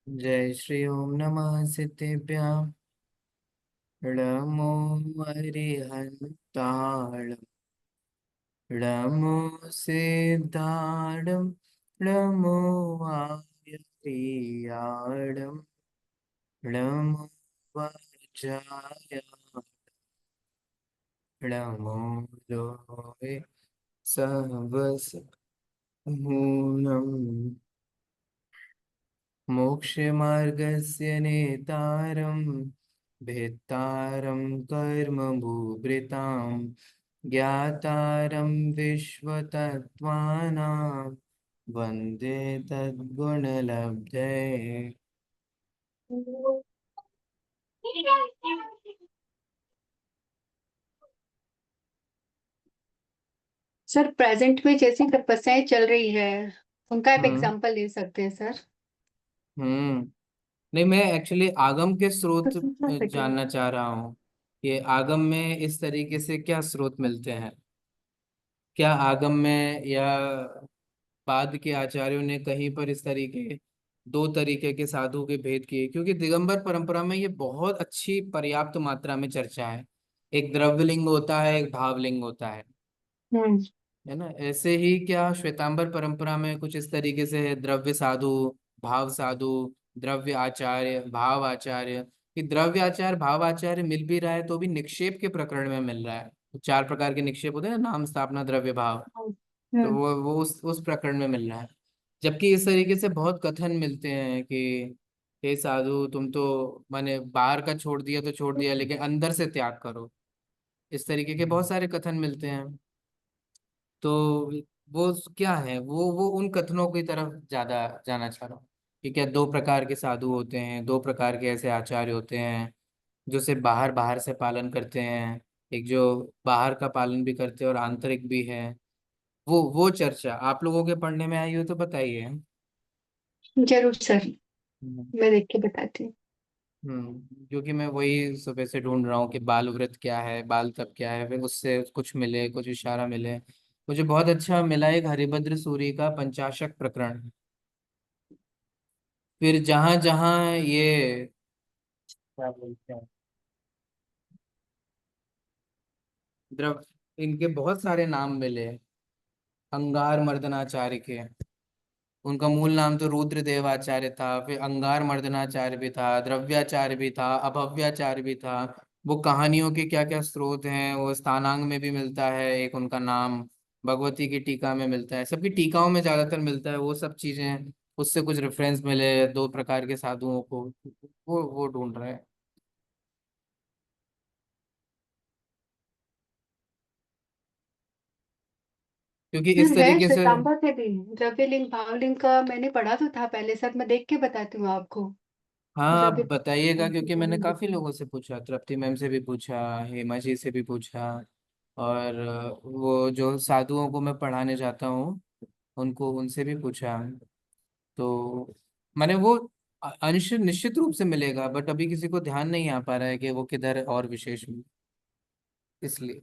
जय श्री ओम नमः सिद्धेभ्यां नमो अरिहन्ताणं नमो सिद्धाणं नमो आयर्याणं नमो वज्राय नमो लोहे सहस्रहूणम् मोक्षमार्गस्य नेतारं भेत्तारं कर्मभूभृतां ज्ञातारं विश्वतत्त्वानां वन्दे तद्गुणलब्धये। सर प्रेजेंट में जैसी तपस्याएं चल रही है उनका आप हम्म एग्जांपल ले सकते हैं सर। हम्म नहीं, मैं एक्चुअली आगम के तो स्रोत समझा सके। जानना चाह रहा हूँ कि आगम में इस तरीके से क्या स्रोत मिलते हैं। क्या आगम में या बाद के आचार्यों ने कहीं पर इस तरीके दो तरीके के साधु के भेद किए, क्योंकि दिगंबर परंपरा में ये बहुत अच्छी पर्याप्त मात्रा में चर्चा है। एक द्रव्यलिंग होता है, एक भावलिंग होता हम्म। है ना। ऐसे ही क्या श्वेतांबर परंपरा में कुछ इस तरीके से है, द्रव्य साधु, भाव साधु, द्रव्य आचार्य, भाव आचार्य। कि द्रव्य आचार्य भाव आचार्य मिल भी रहा है तो भी निक्षेप के प्रकरण में मिल रहा है। तो चार प्रकार के निक्षेप होते हैं ना, नाम स्थापना द्रव्य भाव। तो हम्म। वो उस प्रकरण में मिल रहा है। जबकि इस तरीके से बहुत कथन मिलते हैं कि हे साधु, तुम तो माने बाहर का छोड़ दिया तो छोड़ दिया, लेकिन अंदर से त्याग करो। इस तरीके के बहुत सारे कथन मिलते हैं। तो वो क्या है, वो उन कथनों की तरफ ज्यादा जाना चाह रहा हूँ कि क्या दो प्रकार के साधु होते हैं, दो प्रकार के ऐसे आचार्य होते हैं जो सिर्फ बाहर बाहर से पालन करते हैं, एक जो बाहर का पालन भी करते हैं और आंतरिक भी है। वो चर्चा आप लोगों के पढ़ने में आई हो तो बताइए। जरूर सर। हम्म मैं देख के बताती हूँ। क्योंकि मैं वही सुबह से ढूंढ रहा हूँ कि बाल व्रत क्या है, बाल तप क्या है, फिर उससे कुछ मिले, कुछ इशारा मिले। मुझे बहुत अच्छा मिला एक हरिभद्र सूरी का पंचाशक प्रकरण। फिर जहां जहां ये क्या बोलते हैं, द्रव, इनके बहुत सारे नाम मिले अंगार मर्दनाचार्य के। उनका मूल नाम तो रुद्र देवाचार्य था, फिर अंगार मर्दनाचार्य भी था, द्रव्याचार्य भी था, अभव्याचार्य भी था। वो कहानियों के क्या क्या स्रोत हैं, वो स्थानांग में भी मिलता है एक उनका नाम, भगवती की टीका में मिलता है, सबकी टीकाओं में ज्यादातर मिलता है वो सब चीजें। उससे कुछ रेफरेंस मिले दो प्रकार के साधुओं को, वो ढूंढ रहे हैं। क्योंकि इस सर है तरीके से। श्वेतांबर के भी द्रव्यलिंग भावलिंग का मैंने पढ़ा तो था पहले सर। मैं देख के बताती हूँ आपको। हाँ, आप द्रव्य बताइएगा, क्योंकि मैंने काफी भावलिंग। लोगों से पूछा, तृप्ति मैम से भी पूछा, हेमा जी से भी पूछा, और वो जो साधुओं को मैं पढ़ाने जाता हूँ उनको, उनसे भी पूछा। तो मैंने वो अंश निश्चित रूप से मिलेगा, बट अभी किसी को ध्यान नहीं आ पा रहा है कि वो किधर और विशेष में, इसलिए।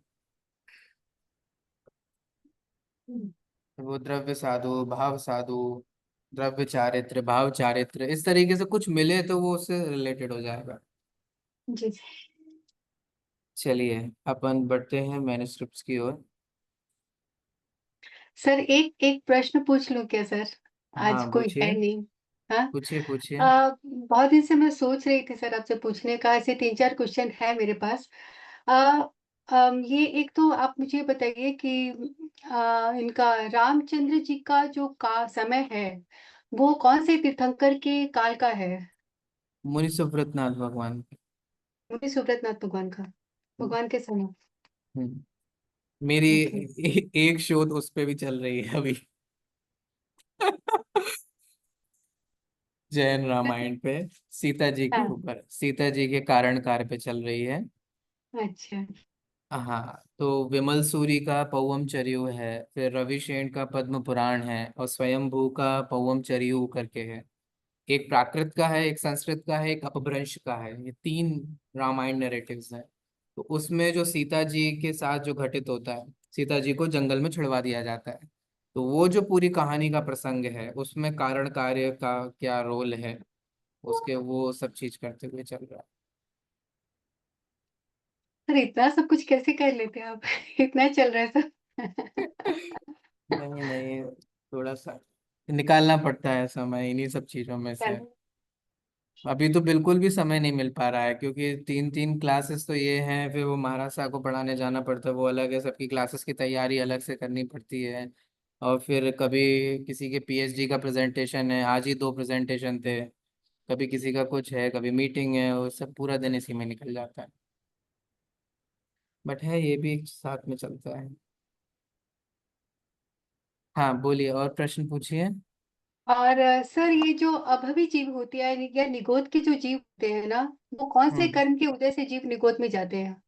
वो द्रव्य साधु, भाव साधु, द्रव्य चारित्र, भाव चारित्र, इस तरीके से कुछ मिले तो वो उससे रिलेटेड हो जाएगा। जी। चलिए, अपन बढ़ते हैं मैन्युस्क्रिप्ट्स की ओर। सर एक एक प्रश्न पूछ लूं क्या सर? आज हाँ, कोई है पूछिए, नहीं। हाँ। पूछिए पूछिए। बहुत दिन से मैं सोच रही थी सर आपसे पूछने का। ऐसे तीन चार क्वेश्चन है मेरे पास। आ, ये एक तो आप मुझे बताइए कि इनका रामचंद्र जी का जो का समय है वो कौन से तीर्थंकर के काल का है? मुनि सुव्रतनाथ भगवान। मुनि सुव्रतनाथ भगवान का। भगवान के समय। हम्म, मेरी ओके। एक शोध उस पे भी चल रही है अभी। जैन रामायण पे, सीता जी के हाँ। ऊपर, सीता जी के कारण कार्य पे चल रही है। अच्छा। हाँ, तो विमल सूरी का पौवम चरियु है, फिर रविशेन का पद्म पुराण है, और स्वयंभू का पौवम चरियु करके है। एक प्राकृत का है, एक संस्कृत का है, एक अपभ्रंश का है। ये तीन रामायण नैरेटिव्स हैं। तो उसमें जो सीता जी के साथ जो घटित होता है, सीता जी को जंगल में छिड़वा दिया जाता है। तो वो जो पूरी कहानी का प्रसंग है उसमें कारण कार्य का क्या रोल है, उसके वो सब चीज करते हुए चल रहा सर इतना सब कुछ कैसे कर लेते हैं आप? इतना चल रहा है है। सर। नहीं नहीं, थोड़ा सा निकालना पड़ता है समय इन्हीं सब चीजों में से। चलो। अभी तो बिल्कुल भी समय नहीं मिल पा रहा है, क्योंकि तीन तीन क्लासेस तो ये हैं, फिर वो महाराज साहब को पढ़ाने जाना पड़ता है, वो अलग है, सबकी क्लासेस की तैयारी अलग से करनी पड़ती है। और फिर कभी किसी के पीएचडी का प्रेजेंटेशन है, आज ही दो प्रेजेंटेशन थे, कभी किसी का कुछ है, कभी मीटिंग है, वो सब पूरा दिन इसी में निकल जाता है। बट है, ये भी एक साथ में चलता है। हाँ बोलिए, और प्रश्न पूछिए। और सर ये जो अभवी जीव होती है या निगोद के जो जीव होते हैं ना, वो कौन से हम्म। कर्म के उदय से जीव निगोद में जाते हैं?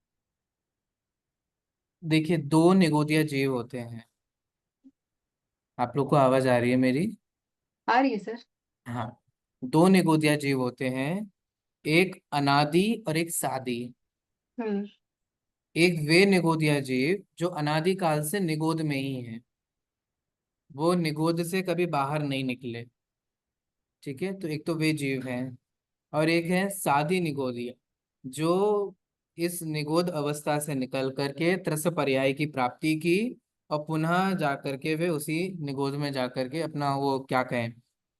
देखिए, दो निगोदिया जीव होते हैं। आप लोग को आवाज आ रही है मेरी? आ रही है सर। हाँ, दो निगोदिया जीव होते हैं, एक अनादि और एक सादी। हम्म। एक वे निगोदिया जीव जो अनादि काल से निगोद में ही है, वो निगोद से कभी बाहर नहीं निकले। ठीक है, तो एक तो वे जीव हैं, और एक है सादी निगोदिया, जो इस निगोद अवस्था से निकल करके त्रस पर्याय की प्राप्ति की, और पुनः जा करके वे उसी निगोद में जा करके अपना वो क्या कहें,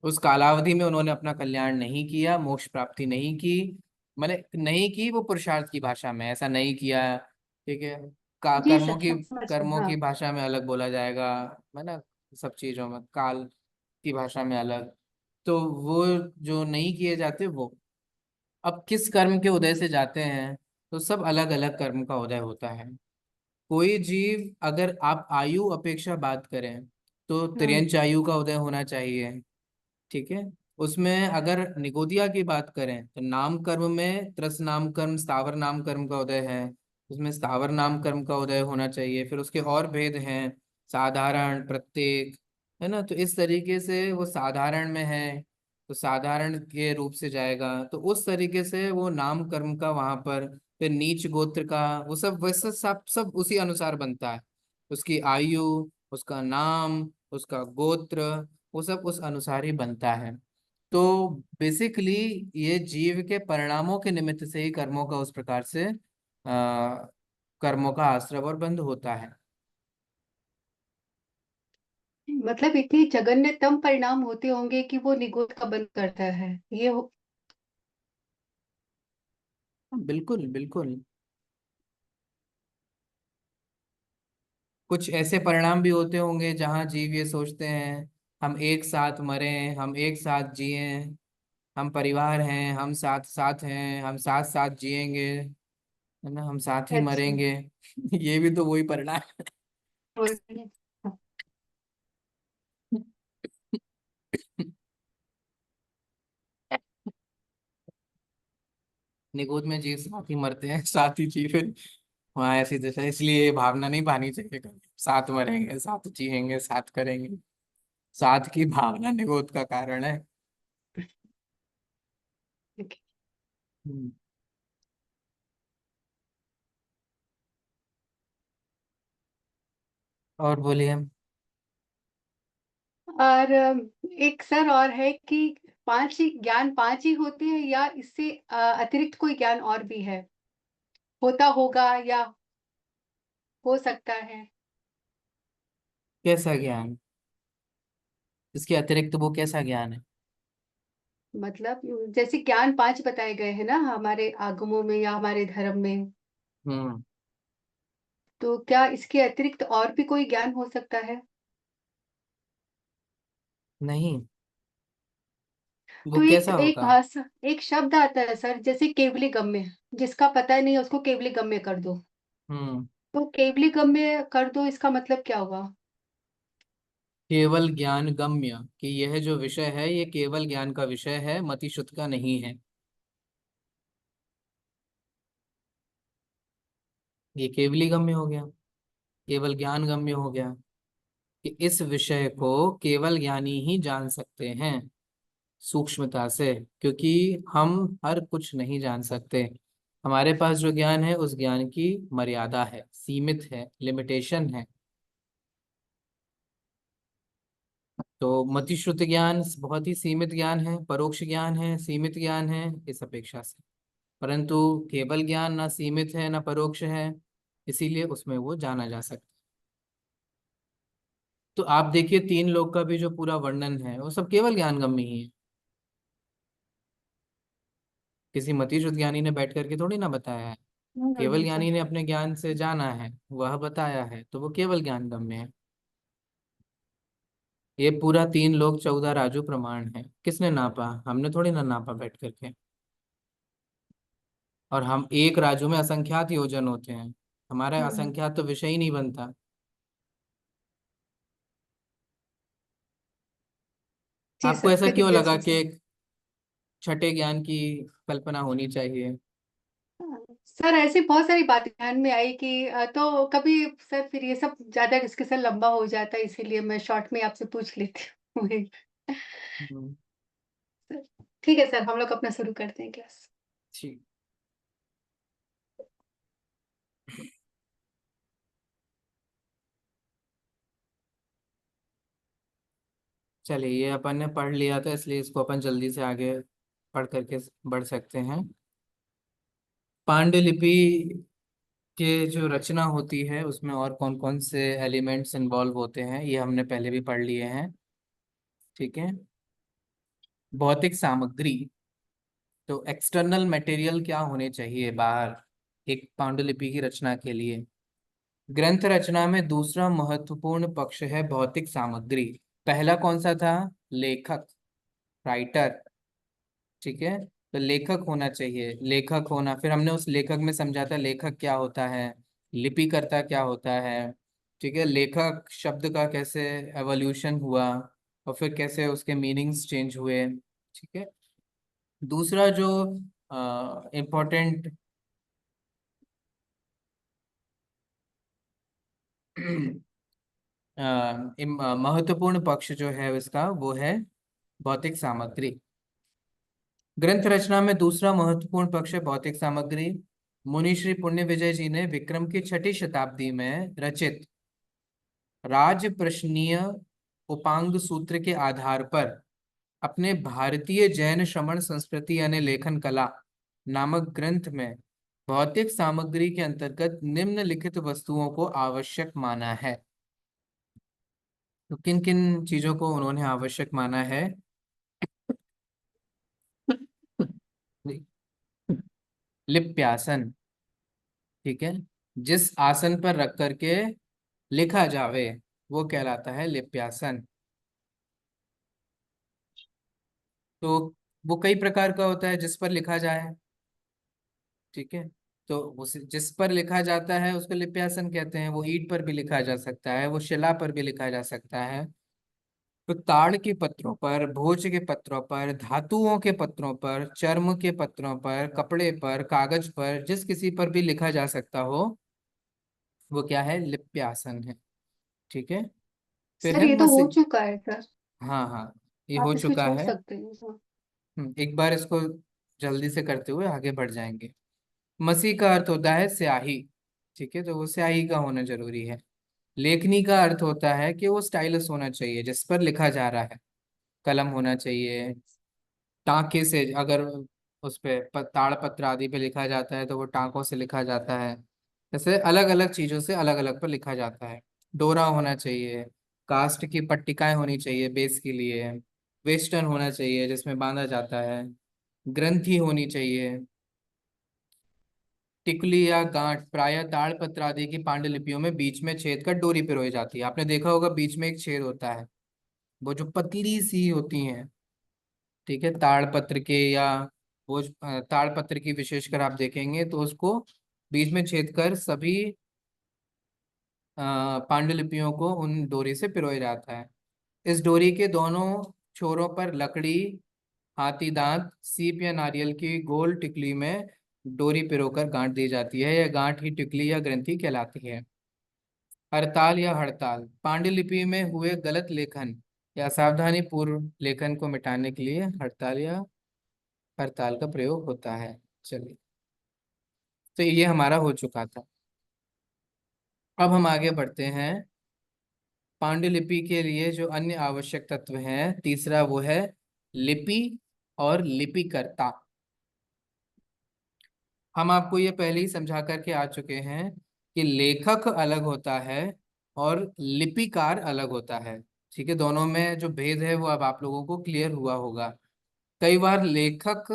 उस कालावधि में उन्होंने अपना कल्याण नहीं किया, मोक्ष प्राप्ति नहीं की। मतलब नहीं की, वो पुरुषार्थ की भाषा में ऐसा नहीं किया। ठीक है, जी कर्मों सर, की, समझ गए, कर्मों हाँ। की भाषा में अलग बोला जाएगा, है ना, सब चीजों में काल की भाषा में अलग। तो वो जो नहीं किए जाते वो, अब किस कर्म के उदय से जाते हैं, तो सब अलग अलग कर्म का उदय होता है। कोई जीव, अगर आप आयु अपेक्षा बात करें, तो हम्म। तिर्यंच आयु का उदय होना चाहिए। ठीक है, उसमें अगर निगोदिया की बात करें, तो नाम कर्म में त्रस नाम कर्म, स्थावर नाम कर्म का उदय है, उसमें स्थावर नाम कर्म का उदय होना चाहिए। फिर उसके और भेद हैं, साधारण, प्रत्येक, है ना, तो इस तरीके से वो साधारण में है, तो साधारण के रूप से जाएगा, तो उस तरीके से वो नाम कर्म का वहां पर। फिर नीच गोत्र का, वो सब वैसे सब सब उसी अनुसार बनता है, उसकी आयु, उसका नाम, उसका गोत्र, वो सब उस अनुसार ही बनता है। तो बेसिकली ये जीव के परिणामों के निमित्त से ही कर्मों का उस प्रकार से कर्मों का आश्रव और बंध होता है। मतलब इतने जघन्यतम परिणाम होते होंगे कि वो निगोद का बंद करता है बिल्कुल बिल्कुल। कुछ ऐसे परिणाम भी होते होंगे जहाँ जीव ये सोचते हैं, हम एक साथ मरें, हम एक साथ जिएं, हम परिवार हैं, हम साथ साथ हैं, हम साथ साथ जिएंगे, है ना, हम साथ ही अच्छा। मरेंगे। ये भी तो वही परिणाम है। निगोद में जीव साथ ही मरते हैं, साथ ही जीवन, वहाँ ऐसी दशा, इसलिए ये भावना नहीं पानी चाहिए कभी, साथ मरेंगे, साथ जिएंगे, साथ करेंगे। साथ की भावना निगोद का कारण है। हम्म। और बोलिए। और एक सर और है कि पांच ही ज्ञान, पांच ही होते हैं या इससे अतिरिक्त कोई ज्ञान और भी है, होता होगा या हो सकता है? कैसा ज्ञान? इसके अतिरिक्त वो कैसा ज्ञान है? मतलब जैसे ज्ञान पांच बताए गए हैं ना हमारे आगमों में या हमारे धर्म में, हम्म। तो क्या इसके अतिरिक्त और भी कोई ज्ञान हो सकता है? नहीं, वो तो कैसा एक होगा? भाषा, एक शब्द आता है सर, जैसे केवली गम्य, जिसका पता नहीं है उसको केवली गम्य कर दो। हम्म। तो केवली गम्य कर दो इसका मतलब क्या हुआ? केवल ज्ञान गम्य, कि यह जो विषय है ये केवल ज्ञान का विषय है, मति शुद्ध का नहीं है। ये केवली गम्य हो गया, केवल ज्ञान गम्य हो गया, कि इस विषय को केवल ज्ञानी ही जान सकते हैं सूक्ष्मता से, क्योंकि हम हर कुछ नहीं जान सकते। हमारे पास जो ज्ञान है, उस ज्ञान की मर्यादा है, सीमित है, लिमिटेशन है। तो मति श्रुति ज्ञान बहुत ही सीमित ज्ञान है, परोक्ष ज्ञान है, सीमित ज्ञान है इस अपेक्षा से। परंतु केवल ज्ञान ना सीमित है ना परोक्ष है, इसीलिए उसमें वो जाना जा सकता है। तो आप देखिए तीन लोग का भी जो पूरा वर्णन है वो सब केवल ज्ञान गम्य ही है। किसी मतीजुत ज्ञानी ने बैठ करके थोड़ी ना बताया है। केवल सर। ज्ञानी ने अपने ज्ञान से जाना है, वह बताया है, तो वो केवल ज्ञान गम्य है। ये पूरा तीन लोग 14 राजू प्रमाण है। किसने नापा? हमने थोड़ी ना नापा बैठ करके। और हम एक राजू में असंख्यात योजन होते हैं, हमारा हम्म। असंख्यात तो विषय ही नहीं बनता। जी आपको सर, ऐसा क्यों प्रतिज्ञा लगा जी कि सर। एक छठे ज्ञान की कल्पना होनी चाहिए? सर ऐसी बहुत सारी बातें ध्यान में आई कि तो कभी सर फिर ये सब ज़्यादा डिस्कशन लंबा हो जाता है, इसीलिए मैं शॉर्ट में आपसे पूछ लेती हूँ। हम्म, सर, ठीक है सर, हम लोग अपना शुरू करते हैं क्लास। ठीक। चलिए, ये अपन ने पढ़ लिया था, इसलिए इसको अपन जल्दी से आगे पढ़ करके बढ़ सकते हैं। पांडुलिपि के जो रचना होती है उसमें और कौन कौन से एलिमेंट्स इन्वॉल्व होते हैं ये हमने पहले भी पढ़ लिए हैं। ठीक है। भौतिक सामग्री, तो एक्सटर्नल मटेरियल क्या होने चाहिए बाहर एक पांडुलिपि की रचना के लिए? ग्रंथ रचना में दूसरा महत्वपूर्ण पक्ष है भौतिक सामग्री। पहला कौन सा था? लेखक, राइटर। ठीक है। तो लेखक होना चाहिए, लेखक होना, फिर हमने उस लेखक में समझा था लेखक क्या होता है, लिपिकर्ता क्या होता है। ठीक है, लेखक शब्द का कैसे एवोल्यूशन हुआ और फिर कैसे उसके मीनिंग्स चेंज हुए। ठीक है। दूसरा जो इम्पोर्टेंट महत्वपूर्ण पक्ष जो है उसका वो है भौतिक सामग्री। ग्रंथ रचना में दूसरा महत्वपूर्ण पक्ष है भौतिक सामग्री। मुनि श्री पुण्य विजय जी ने विक्रम की छठी शताब्दी में रचित राज प्रश्नीय उपांग सूत्र के आधार पर अपने भारतीय जैन श्रमण संस्कृति यानी लेखन कला नामक ग्रंथ में भौतिक सामग्री के अंतर्गत निम्नलिखित वस्तुओं को आवश्यक माना है। तो किन किन चीजों को उन्होंने आवश्यक माना है? लिप्यासन। ठीक है। जिस आसन पर रख करके लिखा जावे वो कहलाता है लिप्यासन। तो वो कई प्रकार का होता है जिस पर लिखा जाए। ठीक है। तो उस जिस पर लिखा जाता है उसको लिप्यासन कहते हैं। वो ईंट पर भी लिखा जा सकता है, वो शिला पर भी लिखा जा सकता है। तो ताड़ के पत्रों पर, भोज के पत्रों पर, धातुओं के पत्रों पर, चर्म के पत्रों पर, कपड़े पर, कागज पर, जिस किसी पर भी लिखा जा सकता हो वो क्या है? लिप्यासन है। ठीक है। फिर सर है ये तो हो मसी। चुका है सर, हाँ हाँ, ये आप हो इसको चुका छोड़ है। सकते हैं। हाँ। एक बार इसको जल्दी से करते हुए आगे बढ़ जाएंगे। मसी का अर्थ होता है स्याही। ठीक है, तो वो स्याही का होना जरूरी है। लेखनी का अर्थ होता है कि वो स्टाइलस होना चाहिए जिस पर लिखा जा रहा है। कलम होना चाहिए। टाँके से अगर उस पे ताड़ पत्र आदि पे लिखा जाता है तो वो टाँकों से लिखा जाता है। जैसे अलग अलग चीजों से अलग अलग पर लिखा जाता है। डोरा होना चाहिए। कास्ट की पट्टिकाएं होनी चाहिए बेस के लिए। वेस्टर्न होना चाहिए जिसमें बांधा जाता है। ग्रंथि होनी चाहिए। टिकुली या गांठ प्रायः ताड़पत्र आदि की पांडुलिपियों में बीच में छेद कर डोरी पिरोई जाती है। आपने देखा होगा बीच में एक छेद होता है, वो जो पतली सी होती हैं। ठीक है, ताड़पत्र के या वो ताड़पत्र की विशेषकर आप देखेंगे तो उसको बीच में छेद कर सभी पांडुलिपियों को उन डोरी से पिरोया जाता है। इस डोरी के दोनों छोरों पर लकड़ी, हाथी दांत, सीप या नारियल की गोल टिकली में डोरी पिरोकर गांठ दी जाती है। यह गांठ ही टिकली या ग्रंथि कहलाती है। हड़ताल या हड़ताल, पांडुलिपि में हुए गलत लेखन या सावधानी पूर्व लेखन को मिटाने के लिए हड़ताल या हड़ताल का प्रयोग होता है। चलिए, तो ये हमारा हो चुका था। अब हम आगे बढ़ते हैं पांडुलिपि के लिए जो अन्य आवश्यक तत्व हैं, तीसरा वो है लिपि और लिपिकर्ता। हम आपको ये पहले ही समझा करके आ चुके हैं कि लेखक अलग होता है और लिपिकार अलग होता है। ठीक है, दोनों में जो भेद है वो अब आप लोगों को क्लियर हुआ होगा। कई बार लेखक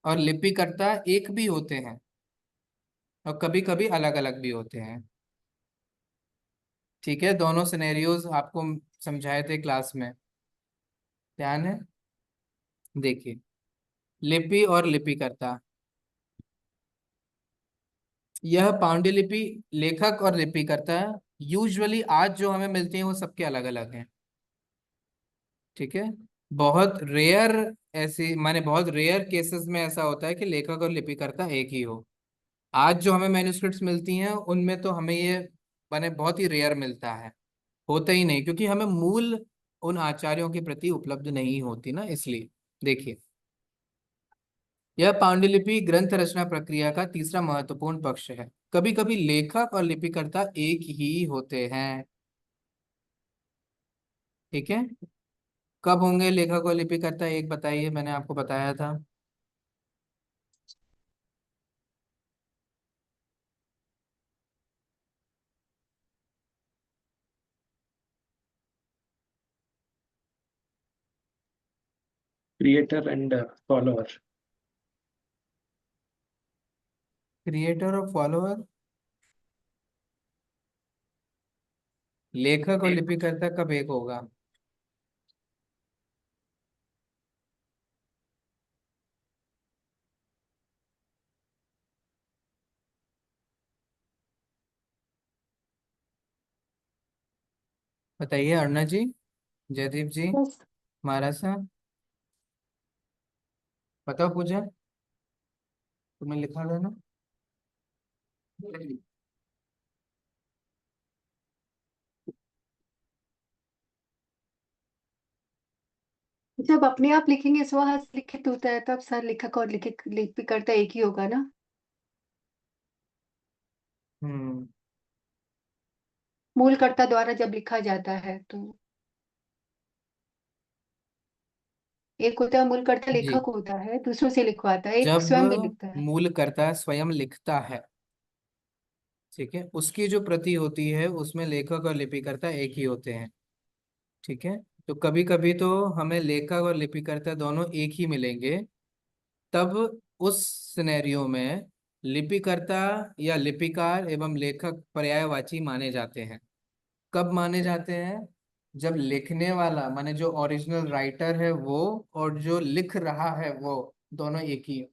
और लिपिकर्ता एक भी होते हैं और कभी कभी अलग अलग भी होते हैं। ठीक है, दोनों सिनेरियोज आपको समझाए थे क्लास में, ध्यान है? देखिए, लिपि और लिपिकर्ता, यह पांडुलिपि, लेखक और लिपिकर्ता यूजुअली आज जो हमें मिलती हैं वो सबके अलग अलग हैं। ठीक है, बहुत रेयर, ऐसी माने बहुत रेयर केसेस में ऐसा होता है कि लेखक और लिपिकर्ता एक ही हो। आज जो हमें मैन्युस्क्रिप्ट्स मिलती हैं उनमें तो हमें ये माने बहुत ही रेयर मिलता है, होता ही नहीं, क्योंकि हमें मूल उन आचार्यों की प्रति उपलब्ध नहीं होती ना, इसलिए। देखिए, यह पांडुलिपि ग्रंथ रचना प्रक्रिया का तीसरा महत्वपूर्ण पक्ष है। कभी कभी लेखक और लिपिकर्ता एक ही होते हैं। ठीक है, कब होंगे लेखक और लिपिकर्ता एक, बताइए, मैंने आपको बताया था। creator and follower. क्रिएटर और फॉलोअर, लेखक और लिपिकर्ता कब एक होगा? बताइए अरुणा जी, जयदीप जी, बस। महाराज साहब, बताओ पूजा, तुमने लिखा था ना? जब अपने आप लिखेंगे स्वहस्त होता है तब सर लेखक और लिपिकर्ता एक ही होगा ना। हम्म। मूलकर्ता द्वारा जब लिखा जाता है तो एक होता है मूलकर्ता, जी, लेखक होता है, दूसरों से लिखवाता है, एक जब स्वयं भी लिखता है। मूलकर्ता स्वयं लिखता है, ठीक है, उसकी जो प्रति होती है उसमें लेखक और लिपिकर्ता एक ही होते हैं। ठीक है, तो कभी कभी तो हमें लेखक और लिपिकर्ता दोनों एक ही मिलेंगे, तब उस सिनेरियो में लिपिकर्ता या लिपिकार एवं लेखक पर्यायवाची माने जाते हैं। कब माने जाते हैं? जब लिखने वाला माने जो ओरिजिनल राइटर है वो और जो लिख रहा है वो दोनों एक ही हो।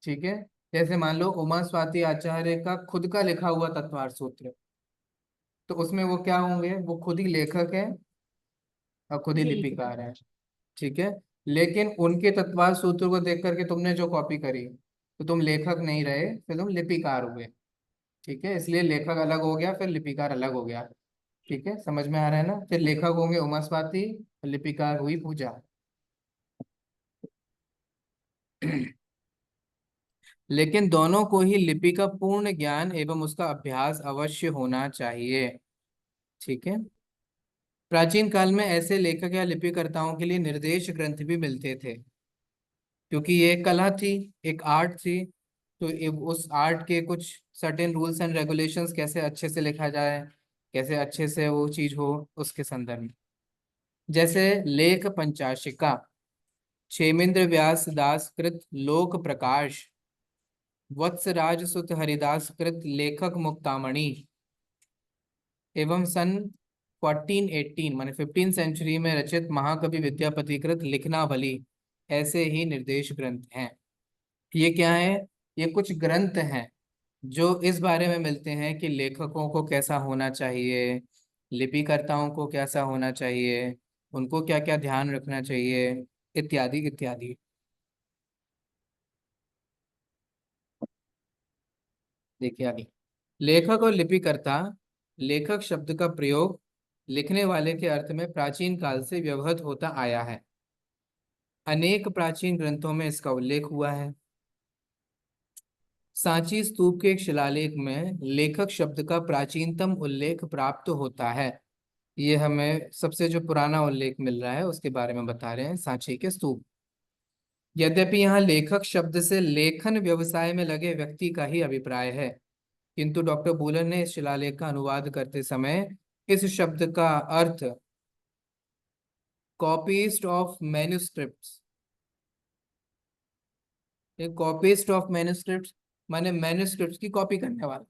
ठीक है, जैसे मान लो उमा स्वाति आचार्य का खुद का लिखा हुआ तत्वार्थ सूत्र, तो उसमें वो क्या होंगे? वो खुद ही लेखक है और खुद ही जी। लिपिकार है। ठीक है, लेकिन उनके तत्वार्थ सूत्र को देख करके तुमने जो कॉपी करी तो तुम लेखक नहीं रहे, फिर तुम लिपिकार हुए। ठीक है, इसलिए लेखक अलग हो गया, फिर लिपिकार अलग हो गया। ठीक है, समझ में आ रहा है ना? फिर लेखक होंगे उमा स्वाति और लिपिकार हुई पूजा। लेकिन दोनों को ही लिपि का पूर्ण ज्ञान एवं उसका अभ्यास अवश्य होना चाहिए। ठीक है, प्राचीन काल में ऐसे लेखक या लिपिकर्ताओं के लिए निर्देश ग्रंथ भी मिलते थे, क्योंकि ये एक कला थी, एक आर्ट थी। तो उस आर्ट के कुछ सर्टेन रूल्स एंड रेगुलेशंस, कैसे अच्छे से लिखा जाए, कैसे अच्छे से वो चीज हो, उसके संदर्भ में। जैसे लेख पंचाशिका, क्षेमेंद्र व्यास दास कृत लोक प्रकाश, वत्सराज सुत हरिदास कृत लेखक मुक्तामणि, एवं सन 1418 माने 15th सेंचुरी में रचित महाकवि विद्यापति कृत लिखनावली, ऐसे ही निर्देश ग्रंथ हैं। ये क्या है? ये कुछ ग्रंथ हैं जो इस बारे में मिलते हैं कि लेखकों को कैसा होना चाहिए, लिपिकर्ताओं को कैसा होना चाहिए, उनको क्या क्या ध्यान रखना चाहिए, इत्यादि इत्यादि। देखिए आगे, लेखक और लिपिकर्ता। लेखक शब्द का प्रयोग लिखने वाले के अर्थ में प्राचीन काल से व्यवहृत होता आया है। अनेक प्राचीन ग्रंथों में इसका उल्लेख हुआ है। सांची स्तूप के एक शिलालेख में लेखक शब्द का प्राचीनतम उल्लेख प्राप्त होता है। ये हमें सबसे जो पुराना उल्लेख मिल रहा है उसके बारे में बता रहे हैं सांची के स्तूप। यद्यपि यहाँ लेखक शब्द से लेखन व्यवसाय में लगे व्यक्ति का ही अभिप्राय है, किंतु डॉक्टर बूलन ने इस शिलालेख का अनुवाद करते समय इस शब्द का अर्थ copyist of manuscript, copyist of manuscript माने मैन्युस्क्रिप्ट की कॉपी करने वाला,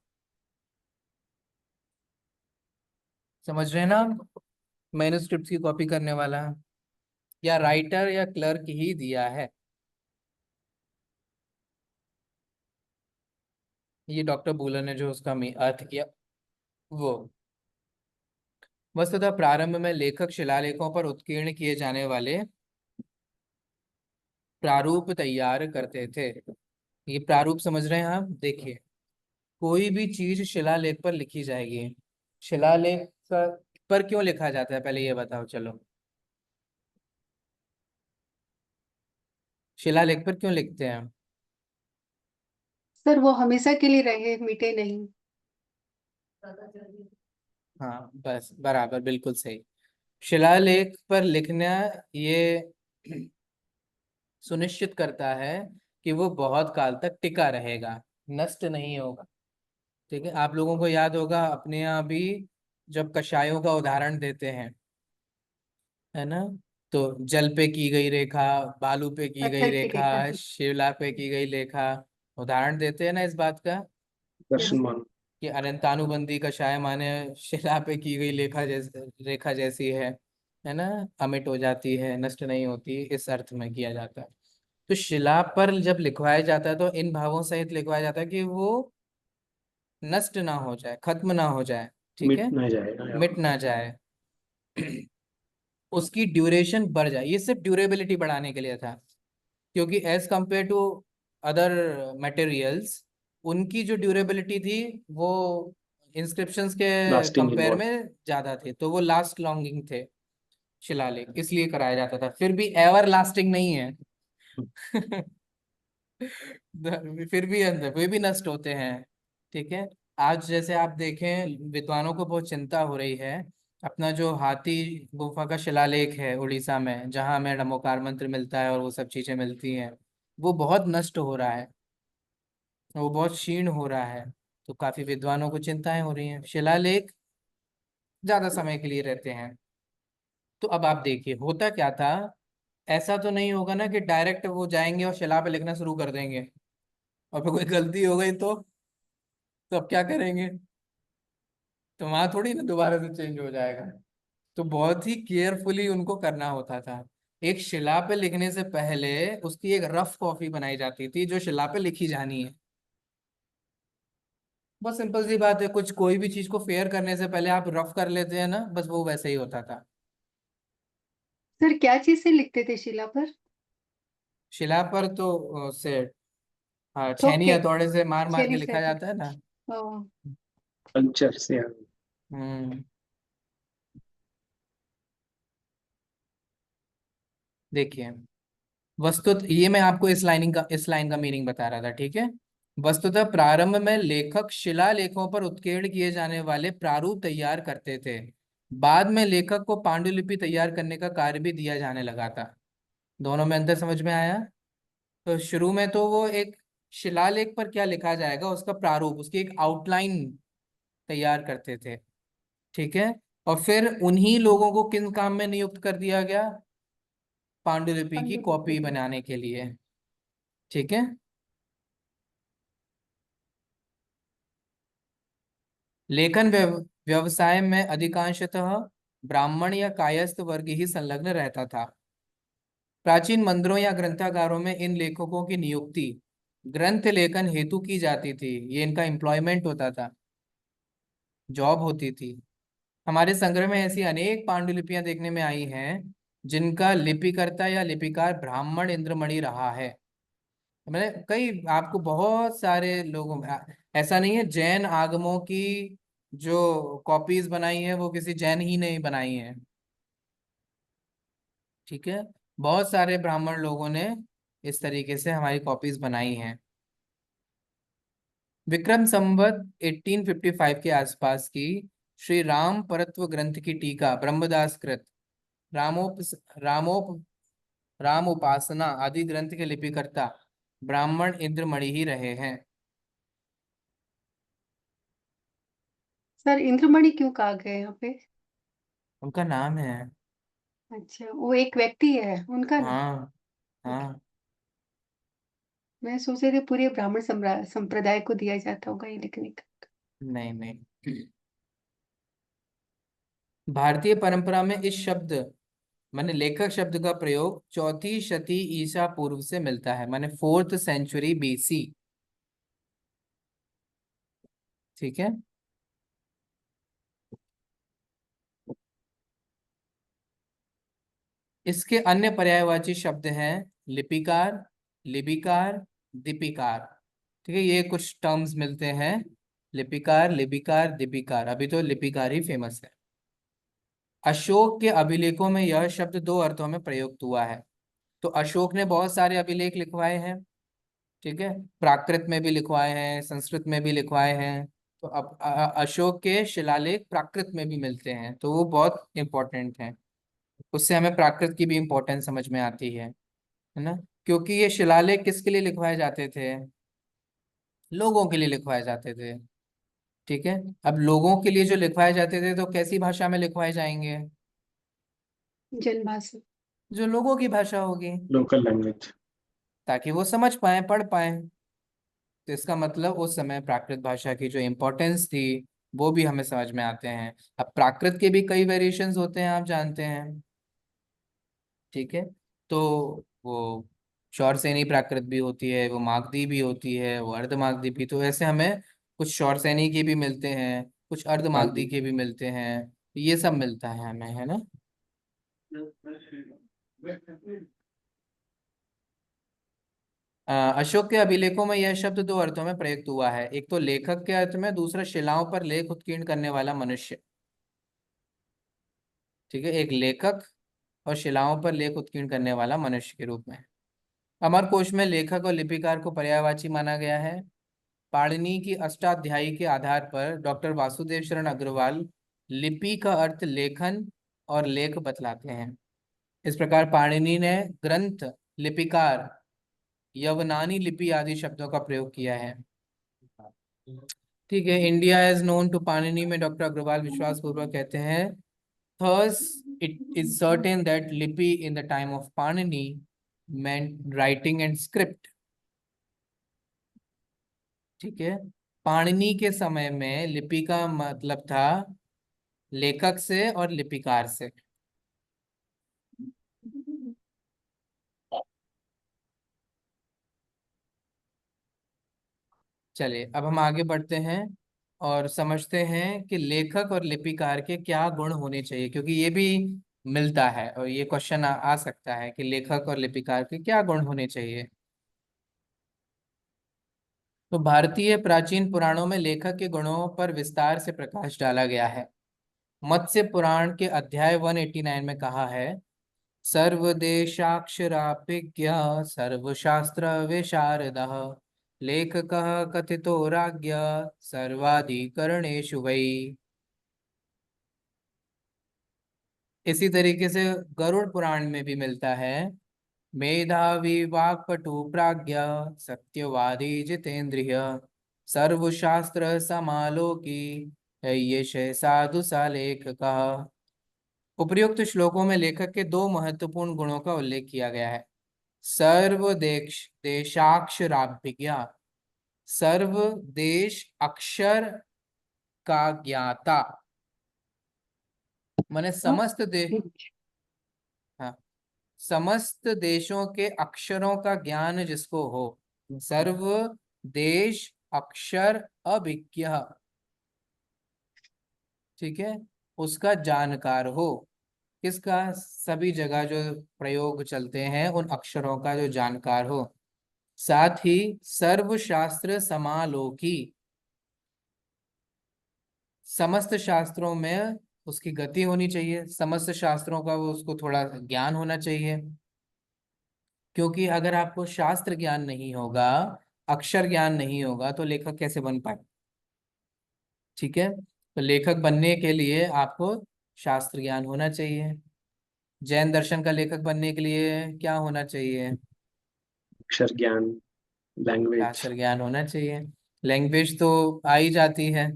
समझ रहे हैं ना आप? मैन्युस्क्रिप्ट की कॉपी करने वाला या राइटर या क्लर्क ही दिया है। ये डॉक्टर बूलन ने जो उसका अर्थ किया वो। वस्तुतः प्रारंभ में लेखक शिलालेखों पर उत्कीर्ण किए जाने वाले प्रारूप तैयार करते थे। ये प्रारूप समझ रहे हैं आप? देखिए, कोई भी चीज शिलालेख पर लिखी जाएगी। शिलालेख पर क्यों लिखा जाता है, पहले ये बताओ चलो। शिलालेख पर क्यों लिखते हैं? सर वो हमेशा के लिए रहे, मिटे नहीं। हाँ बस बराबर, बिल्कुल सही। शिलालेख पर लिखना ये सुनिश्चित करता है कि वो बहुत काल तक टिका रहेगा, नष्ट नहीं होगा। ठीक है, आप लोगों को याद होगा अपने यहाँ भी जब कषायों का उदाहरण देते हैं, है ना, तो जल पे की गई रेखा, बालू पे की गई पत्थर की रेखा, रेखा से। शिला पे की गई रेखा, उदाहरण देते हैं ना इस बात का यस। दर्शन मान। कि अनंतानुबंधी कषाय माने शिला पे की गई लेखा जैसे रेखा जैसी है ना, अमिट हो जाती है, नष्ट नहीं होती, इस अर्थ में किया जाता है। तो शिला पर जब लिखवाया जाता है तो इन भावों सहित लिखवाया जाता है कि वो नष्ट ना हो जाए, खत्म ना हो जाए। ठीक मिट है, ना जाएगा मिट यहाँ। ना जाए, उसकी ड्यूरेशन बढ़ जाए। ये सिर्फ ड्यूरेबिलिटी बढ़ाने के लिए था, क्योंकि as compare to other materials उनकी जो ड्यूरेबिलिटी थी वो इंस्क्रिप्शंस के लास्टिंग ही कंपेयर बहुत। में ज्यादा थे, तो वो लास्ट लॉन्गिंग थे शिलालेख, इसलिए कराया जाता था। फिर भी एवर लास्टिंग नहीं है। फिर भी नष्ट होते हैं। ठीक है, आज जैसे आप देखें विद्वानों को बहुत चिंता हो रही है। अपना जो हाथी गुफा का शिलालेख है उड़ीसा में, जहाँ हमें नमोकार मंत्र मिलता है और वो सब चीजें मिलती हैं, वो बहुत नष्ट हो रहा है, वो बहुत क्षीण हो रहा है। तो काफी विद्वानों को चिंताएं हो रही हैं। शिलालेख ज्यादा समय के लिए रहते हैं। तो अब आप देखिए होता क्या था। ऐसा तो नहीं होगा ना कि डायरेक्ट वो जाएंगे और शिला पे लिखना शुरू कर देंगे, और फिर कोई गलती हो गई तो अब क्या करेंगे? तो वहां थोड़ी ना दोबारा से चेंज हो जाएगा। तो बहुत ही केयरफुली उनको करना होता था। एक शिला पे लिखने से पहले उसकी एक रफ कॉपी बनाई जाती थी जो शिला पे लिखी जानी है। बहुत सिंपल सी बात है, कुछ कोई भी चीज को फेयर करने से पहले आप रफ कर लेते हैं ना, बस वो वैसे ही होता था। सर क्या चीज से लिखते थे शिला पर? शिला पर तो से ठोक छेनी के? हथौड़े से मार मार के छेनी से? लिखा जाता है ना। ओ। कल्चर से। हम्म। देखिए, वस्तुत ये मैं आपको इस लाइन का मीनिंग बता रहा था। ठीक है, वस्तुतः प्रारंभ में लेखक शिलालेखों पर उत्कीर्ण किए जाने वाले प्रारूप तैयार करते थे। बाद में लेखक को पांडुलिपि तैयार करने का कार्य भी दिया जाने लगा था। दोनों में अंतर समझ में आया? तो शुरू में तो वो एक शिलालेख पर क्या लिखा जाएगा उसका प्रारूप, उसकी एक आउटलाइन तैयार करते थे। ठीक है, और फिर उन्हीं लोगों को किन काम में नियुक्त कर दिया गया? पांडुलिपि की पांडुलिपि कॉपी के। बनाने के लिए। ठीक है, लेखन व्यवसाय में अधिकांशतः ब्राह्मण या कायस्थ वर्ग ही संलग्न रहता था। प्राचीन मंदिरों या ग्रंथागारों में इन लेखकों की नियुक्ति ग्रंथ लेखन हेतु की जाती थी। ये इनका एम्प्लॉयमेंट होता था, जॉब होती थी। हमारे संग्रह में ऐसी अनेक पांडुलिपियां देखने में आई हैं जिनका लिपिकर्ता या लिपिकार ब्राह्मण इंद्रमणि रहा है। मैंने कई आपको बहुत सारे लोगों में ऐसा नहीं है जैन आगमों की जो कॉपीज बनाई है वो किसी जैन ही ने बनाई है। ठीक है, बहुत सारे ब्राह्मण लोगों ने इस तरीके से हमारी कॉपीज बनाई हैं। विक्रम संवत 1855 के आसपास की श्री राम परत्व ग्रंथ की टीका ब्रह्मदास कृत रामोप रामोप राम उपासना आदि ग्रंथ के लिपिकर्ता ब्राह्मण इंद्रमणि ही रहे हैं। सर इंद्रमणि क्यों कहा गया यहाँ पे? उनका नाम है। अच्छा, वो एक व्यक्ति है उनका ना? हाँ ओके। हाँ। मैं सोच रही थी पूरे ब्राह्मण संप्रदाय को दिया जाता होगा ये लिखने का। नहीं नहीं। भारतीय परंपरा में इस शब्द माने लेखक शब्द का प्रयोग चौथी शती ईसा पूर्व से मिलता है, माने 4th सेंचुरी BC। ठीक है। इसके अन्य पर्यायवाची शब्द हैं लिपिकार, लिपिकार, दीपिकार। ठीक है, ये कुछ टर्म्स मिलते हैं। लिपिकार, लिपिकार, दीपिकार। अभी तो लिपिकार ही फेमस है। अशोक के अभिलेखों में यह शब्द दो अर्थों में प्रयुक्त हुआ है। तो अशोक ने बहुत सारे अभिलेख लिखवाए हैं। ठीक है, प्राकृत में भी लिखवाए हैं, संस्कृत में भी लिखवाए हैं। तो अब अशोक के शिलालेख प्राकृत में भी मिलते हैं, तो वो बहुत इंपॉर्टेंट हैं। उससे हमें प्राकृत की भी इंपॉर्टेंस समझ में आती है ना। क्योंकि ये शिलालेख किसके लिए लिखवाए जाते थे? लोगों के लिए लिखवाए जाते थे। ठीक है। अब लोगों के लिए जो लिखवाए जाते थे तो कैसी भाषा में लिखवाए जाएंगे? जनभाषा। जो लोगों की भाषा होगी, लोकल लैंग्वेज। ताकि वो समझ पाए, पढ़ पाए। तो इसका मतलब उस समय प्राकृत भाषा की जो इम्पोर्टेंस थी वो भी हमें समझ में आते हैं। अब प्राकृत के भी कई वेरिएशंस होते हैं, आप जानते हैं। ठीक है। तो वो शौरसेनी प्राकृत भी होती है, वो मागधी भी होती है, वो अर्धमागधी भी। तो ऐसे हमें कुछ शौरसेनी के भी मिलते हैं, कुछ हाँ अर्धमागधी जी। के भी मिलते हैं। तो ये सब मिलता है हमें, है ना। अशोक के अभिलेखों में यह शब्द दो अर्थों में प्रयुक्त हुआ है। एक तो लेखक के अर्थ में, दूसरा शिलाओं पर लेख उत्कीर्ण करने वाला मनुष्य। ठीक है, एक लेखक और शिलाओं पर लेख उत्कीर्ण करने वाला मनुष्य के रूप में। अमरकोश में लेखक और लिपिकार को पर्यायवाची माना गया है। पाणिनि की अष्टाध्यायी के आधार पर डॉक्टर वासुदेव शरण अग्रवाल लिपि का अर्थ लेखन और लेख बतलाते हैं। इस प्रकार पाणिनि ने ग्रंथ, लिपिकार, यवनानी लिपि आदि शब्दों का प्रयोग किया है। ठीक है। India is known to Panini में डॉक्टर अग्रवाल विश्वास पूर्वक कहते हैं, thus it is certain that लिपि in the time of Panini meant writing and script। ठीक है। पाणिनि के समय में लिपि का मतलब था लेखक से और लिपिकार से। चलिए अब हम आगे बढ़ते हैं और समझते हैं कि लेखक और लिपिकार के क्या गुण होने चाहिए, क्योंकि ये भी मिलता है और ये क्वेश्चन आ सकता है कि लेखक और लिपिकार के क्या गुण होने चाहिए। तो भारतीय प्राचीन पुराणों में लेखक के गुणों पर विस्तार से प्रकाश डाला गया है। मत्स्य पुराण के अध्याय 189 में कहा है, सर्वदेशाक्षराभिज्ञ सर्वशास्त्र विशारदः लेखकः कथितो राज्ञ सर्वाधिकरणेषु वै। इसी तरीके से गरुड़ पुराण में भी मिलता है, मेधावी वाक्पटु प्राज्ञ सत्यवादी जितेंद्रिय सर्वशास्त्र समालोकी ये साधु सा लेखक। उपर्युक्त श्लोकों में लेखक के दो महत्वपूर्ण गुणों का उल्लेख किया गया है। सर्वदेश देशाक्षराभिज्ञा, सर्व देश अक्षर का ज्ञाता, माने हाँ, समस्त देश। हाँ, समस्त देशों के अक्षरों का ज्ञान जिसको हो। सर्व देश अक्षर अभिज्ञ। ठीक है, उसका जानकार हो। किसका? सभी जगह जो प्रयोग चलते हैं उन अक्षरों का जो जानकार हो। साथ ही सर्वशास्त्र समालोकी, समस्त शास्त्रों में उसकी गति होनी चाहिए, समस्त शास्त्रों का वो उसको थोड़ा ज्ञान होना चाहिए। क्योंकि अगर आपको शास्त्र ज्ञान नहीं होगा अक्षर ज्ञान नहीं होगा तो लेखक कैसे बन पाए। ठीक है, तो लेखक बनने के लिए आपको शास्त्र ज्ञान होना चाहिए। जैन दर्शन का लेखक बनने के लिए क्या होना चाहिए। अक्षर ज्ञान, लैंग्वेज। शास्त्र ज्ञान होना चाहिए। लैंग्वेज तो आ ही जाती है।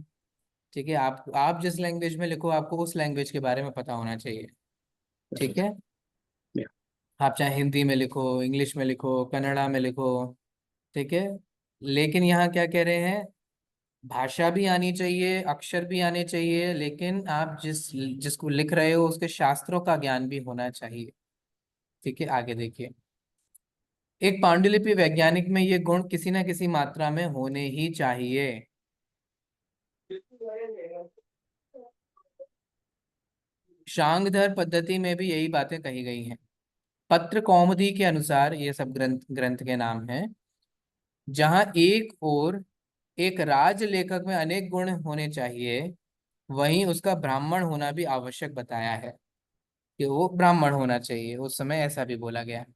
ठीक है, आप जिस लैंग्वेज में लिखो आपको उस लैंग्वेज के बारे में पता होना चाहिए। ठीक है, या आप चाहे हिंदी में लिखो, इंग्लिश में लिखो, कन्नड़ा में लिखो। ठीक है, लेकिन यहाँ क्या कह रहे हैं, भाषा भी आनी चाहिए, अक्षर भी आने चाहिए, लेकिन आप जिसको लिख रहे हो उसके शास्त्रों का ज्ञान भी होना चाहिए। ठीक है, आगे देखिए। एक पांडुलिपि वैज्ञानिक में ये गुण किसी न किसी मात्रा में होने ही चाहिए। शांगधर पद्धति में भी यही बातें कही गई हैं। पत्र कौमुदी के अनुसार, ये सब ग्रंथ ग्रंथ के नाम हैं, जहां एक और एक राज लेखक में अनेक गुण होने चाहिए, वहीं उसका ब्राह्मण होना भी आवश्यक बताया है, कि वो ब्राह्मण होना चाहिए। उस समय ऐसा भी बोला गया है।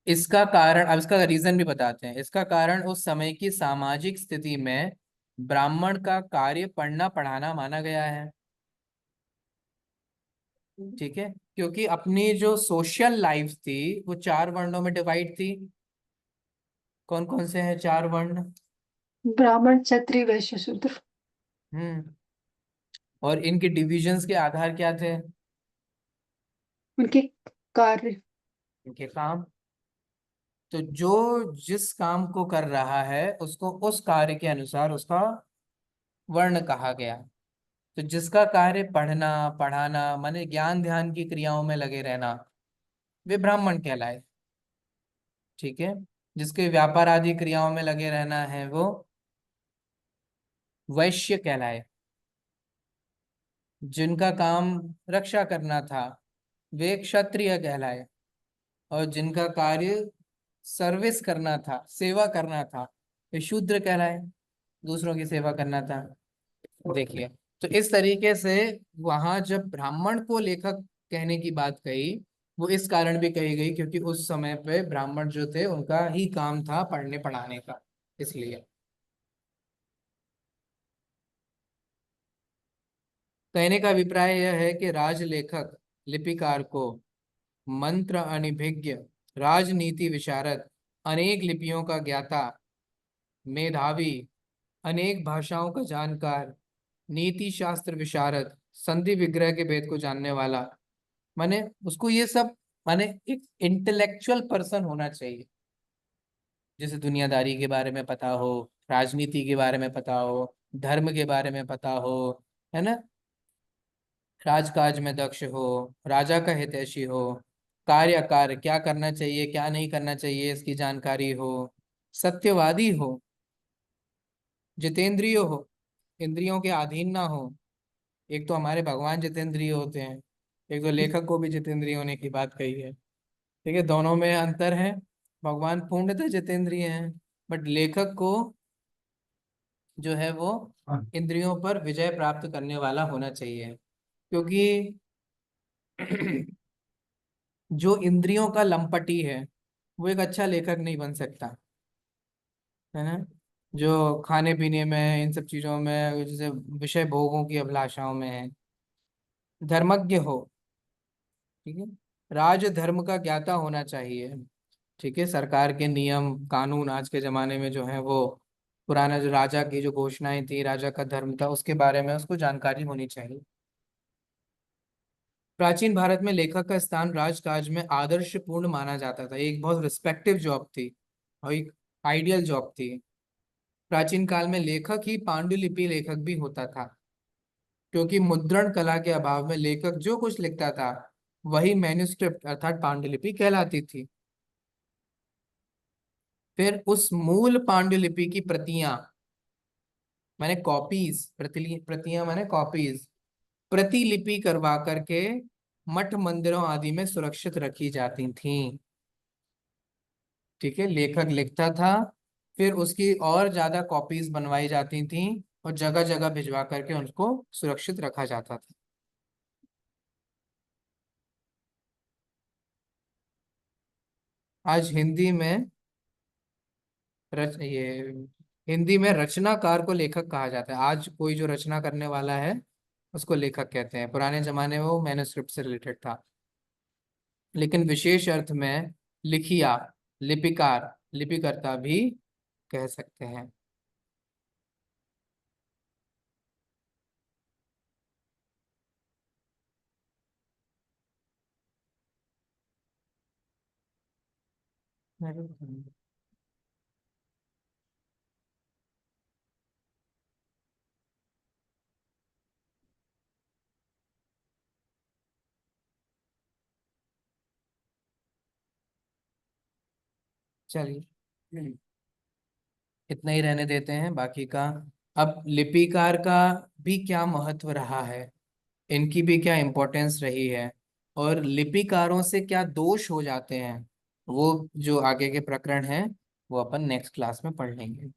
इसका कारण, अब इसका रीजन भी बताते हैं। इसका कारण उस समय की सामाजिक स्थिति में ब्राह्मण का कार्य पढ़ना पढ़ाना माना गया है। ठीक है, क्योंकि अपनी जो सोशल लाइफ थी वो चार वर्णों में डिवाइड थी। कौन कौन से हैं चार वर्ण। ब्राह्मण, क्षत्रिय, वैश्य, शूद्र। हम्म, और इनके डिविजन्स के आधार क्या थे। उनके कार्य। इनके काम। तो जो जिस काम को कर रहा है उसको उस कार्य के अनुसार उसका वर्ण कहा गया। तो जिसका कार्य पढ़ना पढ़ाना माने ज्ञान ध्यान की क्रियाओं में लगे रहना, वे ब्राह्मण कहलाए। ठीक है, जिसके व्यापार आदि क्रियाओं में लगे रहना है वो वैश्य कहलाए। जिनका काम रक्षा करना था वे क्षत्रिय कहलाए। और जिनका कार्य सर्विस करना था, सेवा करना था, वे शूद्र कहलाए। दूसरों की सेवा करना था। देखिए, तो इस तरीके से वहां जब ब्राह्मण को लेखक कहने की बात कही, वो इस कारण भी कही गई क्योंकि उस समय पे ब्राह्मण जो थे उनका ही काम था पढ़ने पढ़ाने का, इसलिए। कहने का अभिप्राय यह है कि राजलेखक लिपिकार को मंत्र अनिभिज्ञ, राजनीति विशारद, अनेक लिपियों का ज्ञाता, मेधावी, अनेक भाषाओं का जानकार, नीति शास्त्र विशारद, संधि विग्रह के भेद को जानने वाला, माने उसको ये सब, माने एक इंटेलेक्चुअल पर्सन होना चाहिए, जैसे दुनियादारी के बारे में पता हो, राजनीति के बारे में पता हो, धर्म के बारे में पता हो, है ना, राजकाज में दक्ष हो, राजा का हितैषी हो, कार्य कार्य क्या करना चाहिए क्या नहीं करना चाहिए इसकी जानकारी हो, सत्यवादी हो, जितेंद्रिय हो, इंद्रियों के अधीन ना हो। एक तो हमारे भगवान जितेंद्रिय होते हैं, एक तो लेखक को भी जितेंद्रिय होने की बात कही है। ठीक है, दोनों में अंतर है। भगवान पूर्णतः जितेंद्रिय हैं, बट लेखक को जो है वो इंद्रियों पर विजय प्राप्त करने वाला होना चाहिए। क्योंकि जो इंद्रियों का लंपटी है वो एक अच्छा लेखक नहीं बन सकता, है ना। जो खाने पीने में, इन सब चीजों में, जैसे विषय भोगों की अभिलाषाओं में है, धर्मज्ञ हो। ठीक है, राज धर्म का ज्ञाता होना चाहिए। ठीक है, सरकार के नियम कानून आज के जमाने में जो है वो, पुराना जो राजा की जो घोषणाएं थी, राजा का धर्म था, उसके बारे में उसको जानकारी होनी चाहिए। प्राचीन भारत में लेखक का स्थान राजकाज में आदर्शपूर्ण माना जाता था, एक बहुत रिस्पेक्टिव जॉब थी और एक आइडियल जॉब थी। प्राचीन काल में लेखक ही पांडुलिपि लेखक भी होता था, क्योंकि मुद्रण कला के अभाव में लेखक जो कुछ लिखता था वही मैन्युस्क्रिप्ट अर्थात पांडुलिपि कहलाती थी। फिर उस मूल पांडुलिपि की प्रतियां, माने कॉपीज, प्रतियां माने कॉपीज, प्रतिलिपि करवा करके मठ मंदिरों आदि में सुरक्षित रखी जाती थीं। ठीक है, लेखक लिखता था, फिर उसकी और ज्यादा कॉपीज बनवाई जाती थीं और जगह जगह भिजवा करके उनको सुरक्षित रखा जाता था। आज हिंदी में ये हिंदी में रचनाकार को लेखक कहा जाता है। आज कोई जो रचना करने वाला है उसको लेखक कहते हैं। पुराने जमाने में वो मैन्युस्क्रिप्ट से रिलेटेड था। लेकिन विशेष अर्थ में लिखिया, लिपिकार, लिपिकर्ता भी कह सकते हैं। चलिए इतना ही रहने देते हैं, बाकी का। अब लिपिकार का भी क्या महत्व रहा है, इनकी भी क्या इम्पोर्टेंस रही है, और लिपिकारों से क्या दोष हो जाते हैं, वो जो आगे के प्रकरण हैं वो अपन नेक्स्ट क्लास में पढ़ लेंगे।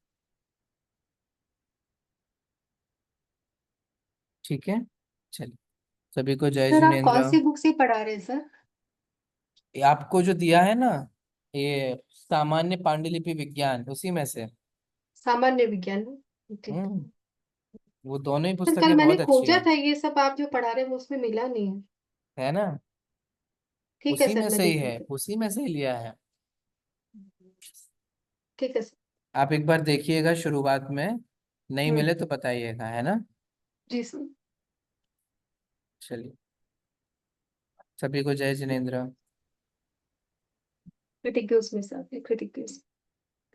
ठीक है, चलिए, सभी को जय सर आप कौन जिनेन्द्र। सी बुक से पढ़ा रहे हैं सर? ये आपको जो दिया है ना, ये सामान्य पांडुलिपि विज्ञान, उसी में से। सामान्य विज्ञान। ठीक है। हम्म, वो दोनों ही सर कल पुस्तकें मैंने बहुत अच्छी खोजा हैं। था ये सब, आप जो पढ़ा रहे हैं वो उसमें मिला नहीं है। है ना, ठीक है उसी सर, में मैं से ही देख है, लेती उसी में से ही लिया है। हूँ। ठीक है सर। आप एक बार देखिएगा, शुरुआत में नहीं हम्म। मिले तो बताइएगा, है ना। जी सर। चलिए, सभी को जय जिनेन्द्र। क्रिटिक उसमें सर, क्रिटिक